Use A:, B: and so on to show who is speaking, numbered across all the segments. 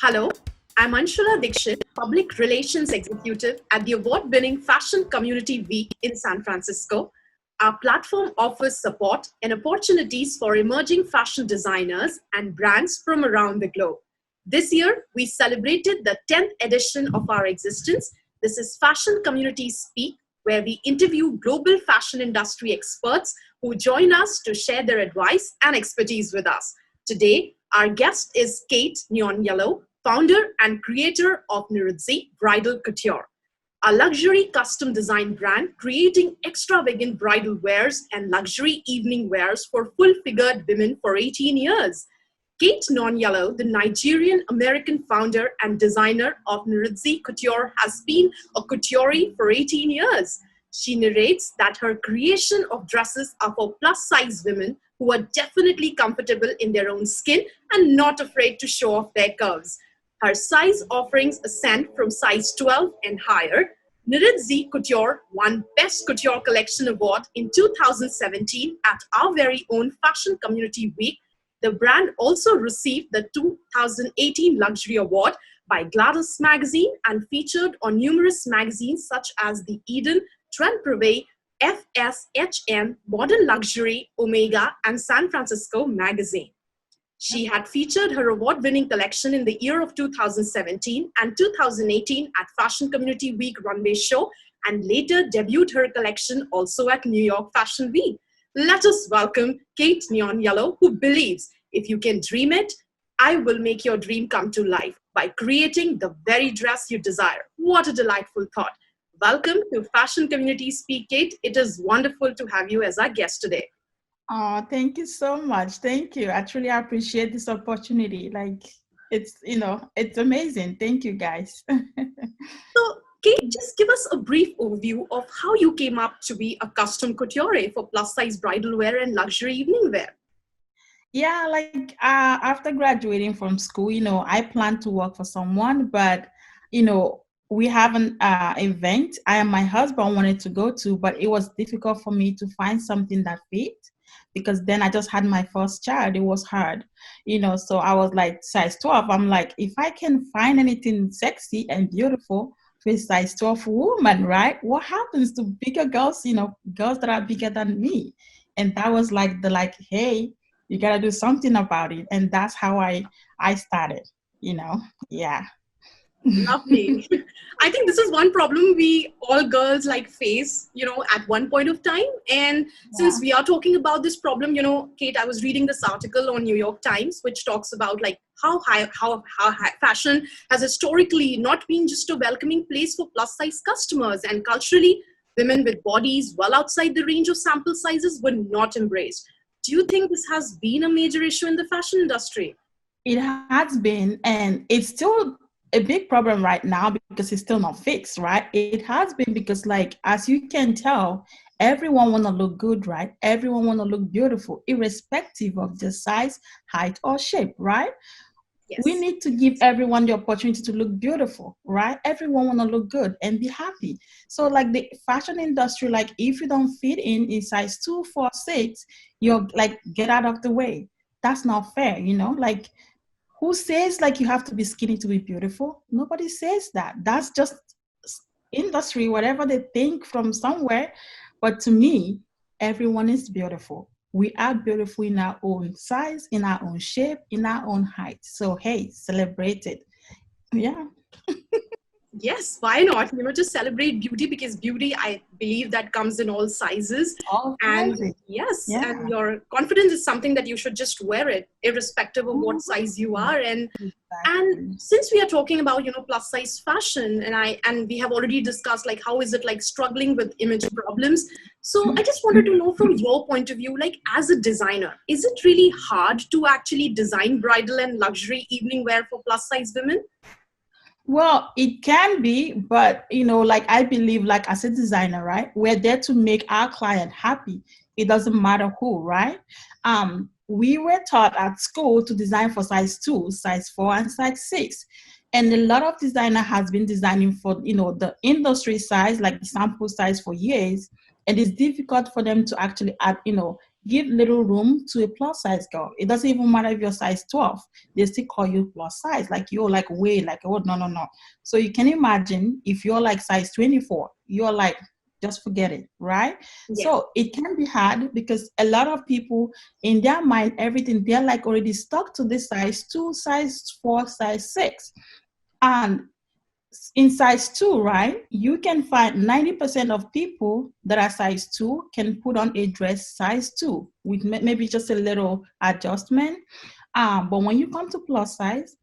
A: Hello, I'm Anshula Dixit, Public Relations Executive at the award-winning Fashion Community Week in San Francisco. Our platform offers support and opportunities for emerging fashion designers and brands from around the globe. This year, we celebrated the 10th edition of our existence. This is Fashion Community Speak, where we interview global fashion industry experts who join us to share their advice and expertise with us. Today, our guest is Kate Nnonyelu, founder and creator of Ndiritzy Bridal Couture, a luxury custom design brand creating extravagant bridal wears and luxury evening wears for full-figured women for 18 years. Kate Nnonyelu, the Nigerian-American founder and designer of Ndiritzy Couture, has been a couturier for 18 years. She narrates that her creation of dresses are for plus-size women who are definitely comfortable in their own skin and not afraid to show off their curves. Her size offerings ascend from size 12 and higher. Ndiritzy Couture won Best Couture Collection Award in 2017 at our very own Fashion Community Week. The brand also received the 2018 Luxury Award by Gladys Magazine and featured on numerous magazines such as The Eden, Privé, FSHN, Modern Luxury, Omega, and San Francisco Magazine. She had featured her award-winning collection in the year of 2017 and 2018 at Fashion Community Week Runway show and later debuted her collection also at New York Fashion Week. Let us welcome Kate Nnonyelu, who believes if you can dream it, I will make your dream come to life by creating the very dress you desire. What a delightful thought. Welcome to Fashion Community Speak, Kate. It is wonderful to have you as our guest today.
B: Oh, thank you so much. Thank you. I truly appreciate this opportunity. It's amazing. Thank you, guys.
A: So, Kate, just give us a brief overview of how you came up to be a custom couturier for plus-size bridal wear and luxury evening wear.
B: Yeah, after graduating from school, I planned to work for someone, but, we have an event I and my husband wanted to go to, but it was difficult for me to find something that fit because then I just had my first child. It was hard, so I was like size 12. I'm like, if I can find anything sexy and beautiful for a size 12 woman, right? What happens to bigger girls, girls that are bigger than me? And that was hey, you got to do something about it. And that's how I started, yeah.
A: Lovely. I think this is one problem we all girls face, at one point of time. And since we are talking about this problem, Kate, I was reading this article on New York Times, which talks about how high fashion has historically not been just a welcoming place for plus size customers, and culturally, women with bodies well outside the range of sample sizes were not embraced. Do you think this has been a major issue in the fashion industry?
B: It has been, and it's still a big problem right now because it's still not fixed, right? It has been because, as you can tell, everyone want to look good, right? Everyone want to look beautiful, irrespective of the size, height, or shape, right? Yes. We need to give everyone the opportunity to look beautiful, right? Everyone want to look good and be happy. So the fashion industry, if you don't fit in size 2, 4, 6, you're get out of the way. That's not fair, who says you have to be skinny to be beautiful? Nobody says that. That's just industry, whatever they think from somewhere. But to me, everyone is beautiful. We are beautiful in our own size, in our own shape, in our own height. So, hey, celebrate it. Yeah.
A: Yes, why not? To celebrate beauty, because beauty, I believe, that comes in all sizes. And yes, yeah. And your confidence is something that you should just wear it, irrespective of what size you are. And and since we are talking about plus size fashion, and we have already discussed how is it struggling with image problems. So I just wanted to know from your point of view, as a designer, is it really hard to actually design bridal and luxury evening wear for plus size women?
B: Well, it can be, but I believe as a designer, right? We're there to make our client happy. It doesn't matter who, right? We were taught at school to design for size 2, size 4, and size 6. And a lot of designer has been designing for, the industry size, the sample size for years. And it's difficult for them to actually add, give little room to a plus size girl. It doesn't even matter if you're size 12, they still call you plus size. Like you're like way like, oh, no, no, no. So you can imagine if you're like size 24, you're like, just forget it, right?
A: Yes.
B: So it can be hard because a lot of people in their mind, everything, they're like already stuck to this size 2, size 4, size 6. And in size 2, right, you can find 90% of people that are size 2 can put on a dress size 2 with maybe just a little adjustment. But when you come to plus size,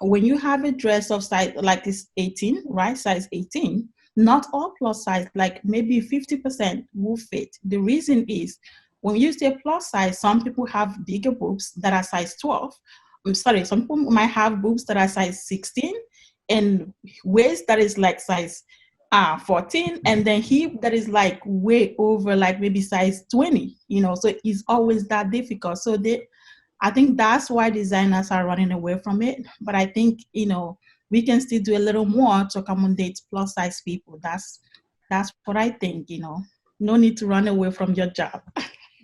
B: when you have a dress of size like this 18, right, size 18, not all plus size, like maybe 50% will fit. The reason is when you say plus size, some people have bigger boobs that are size 12. I'm sorry, some people might have boobs that are size 16 and waist that is like size 14, and then hip that is like way over like maybe size 20, so it's always that difficult. So I think that's why designers are running away from it. But I think, we can still do a little more to accommodate plus size people. That's what I think, no need to run away from your job.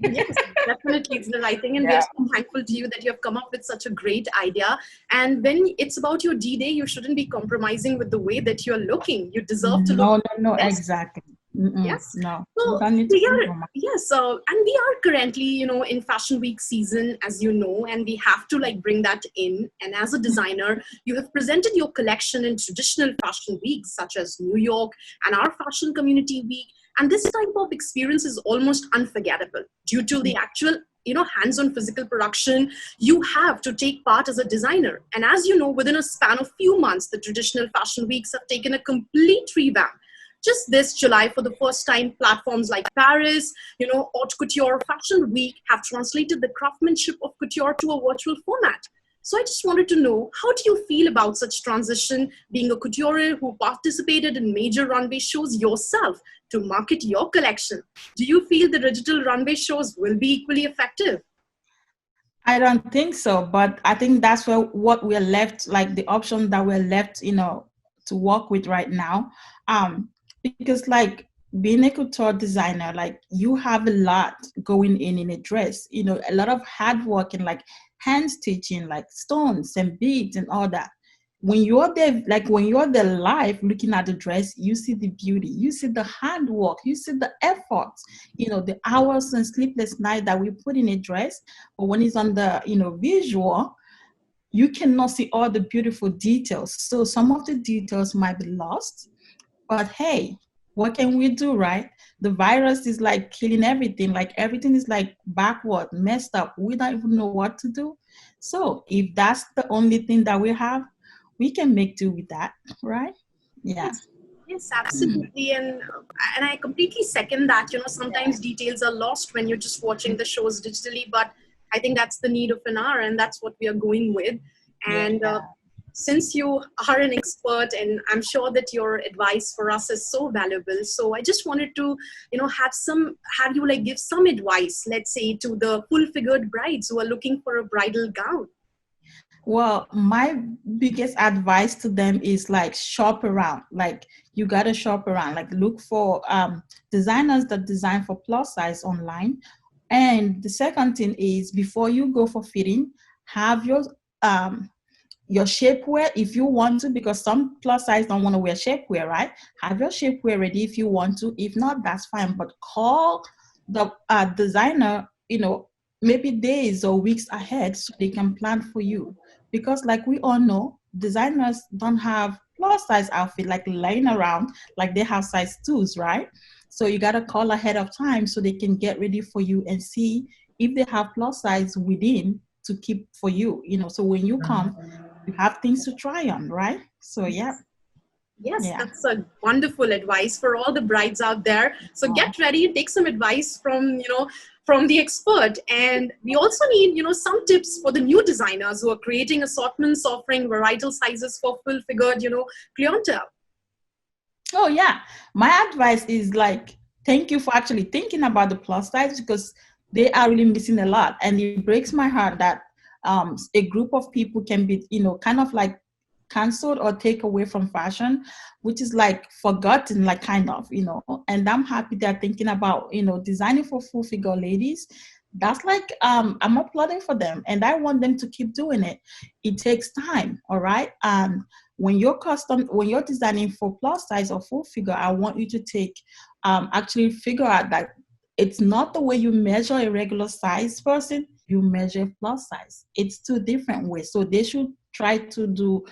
A: Yes, definitely. It's the right thing. And we are so thankful to you that you have come up with such a great idea. And when it's about your D-Day, you shouldn't be compromising with the way that you're looking. You deserve to look
B: No,
A: best.
B: exactly.
A: Yes.
B: No.
A: So and we are currently, in Fashion Week season, as you know, and we have to like bring that in. And as a designer, you have presented your collection in traditional fashion weeks, such as New York and our Fashion Community Week. And this type of experience is almost unforgettable due to the actual, hands-on physical production you have to take part as a designer. And as you know, within a span of few months, the traditional fashion weeks have taken a complete revamp. Just this July, for the first time, platforms like Paris, Haute Couture Fashion Week have translated the craftsmanship of couture to a virtual format. So I just wanted to know, how do you feel about such transition, being a couturier who participated in major runway shows yourself to market your collection? Do you feel the digital runway shows will be equally effective?
B: I don't think so, but I think that's what we're left, like the option that we're left, to work with right now. Because like being a couture designer, like you have a lot going in a dress, a lot of hard work and like hand stitching, like stones and beads and all that. When you're there, like when you're there live looking at the dress, you see the beauty, you see the hard work, you see the efforts, the hours and sleepless night that we put in a dress. But when it's on the, visual, you cannot see all the beautiful details. So some of the details might be lost, but hey, what can we do, right? The virus is like killing everything. Like everything is like backward, messed up. We don't even know what to do. So if that's the only thing that we have, we can make do with that, right? Yeah.
A: Yes, absolutely. And I completely second that. Sometimes details are lost when you're just watching the shows digitally, but I think that's the need of an hour, and that's what we are going with. And since you are an expert, and I'm sure that your advice for us is so valuable, so I just wanted to, have you like give some advice, let's say, to the full-figured brides who are looking for a bridal gown.
B: Well, my biggest advice to them is like shop around. Like you gotta shop around. Like look for designers that design for plus size online. And the second thing is, before you go for fitting, have your shapewear if you want to, because some plus size don't want to wear shapewear, right? Have your shapewear ready if you want to. If not, that's fine. But call the designer, maybe days or weeks ahead so they can plan for you. Because like we all know, designers don't have plus size outfit like lying around like they have size 2s, right? So you got to call ahead of time so they can get ready for you and see if they have plus size within to keep for you, so when you come, you have things to try on, right? So yeah.
A: Yes, that's a wonderful advice for all the brides out there. So get ready and take some advice from the expert. And we also need, some tips for the new designers who are creating assortments offering varietal sizes for full-figured, clientele.
B: Oh yeah. My advice is like, thank you for actually thinking about the plus size, because they are really missing a lot. And it breaks my heart that a group of people can be, kind of like canceled or take away from fashion, which is like forgotten, like kind of, and I'm happy they're thinking about, designing for full figure ladies that's like I'm applauding for them, and I want them to keep doing it. It takes time, all right. When you're designing for plus size or full figure, I want you to take actually figure out that it's not the way you measure a regular size person, you measure plus size. It's two different ways. So they should try to do,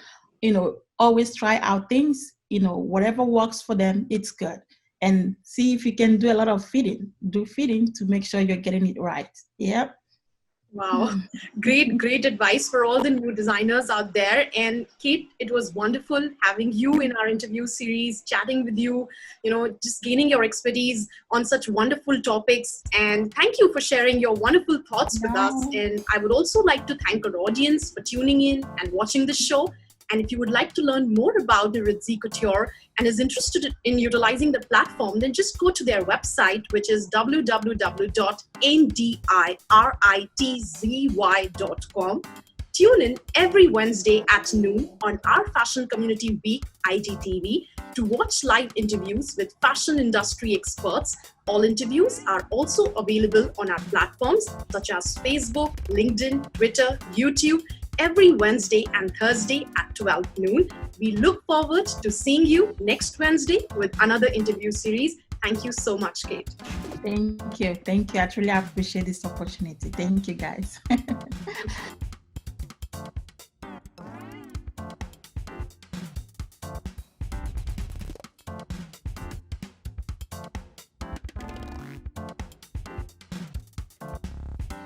B: always try out things, whatever works for them, it's good. And see if you can do a lot of fitting. Do fitting to make sure you're getting it right. Yep.
A: Wow. Great advice for all the new designers out there. And Kate, it was wonderful having you in our interview series, chatting with you, just gaining your expertise on such wonderful topics. And thank you for sharing your wonderful thoughts with us. And I would also like to thank our audience for tuning in and watching this show. And if you would like to learn more about Ndiritzy Couture and is interested in utilizing the platform, then just go to their website, which is www.ndiritzy.com. Tune in every Wednesday at noon on our Fashion Community Week IGTV to watch live interviews with fashion industry experts. All interviews are also available on our platforms such as Facebook, LinkedIn, Twitter, YouTube, every Wednesday and Thursday at 12 noon. We look forward to seeing you next Wednesday with another interview series. Thank you so much, Kate.
B: Thank you. I truly appreciate this opportunity. Thank you, guys.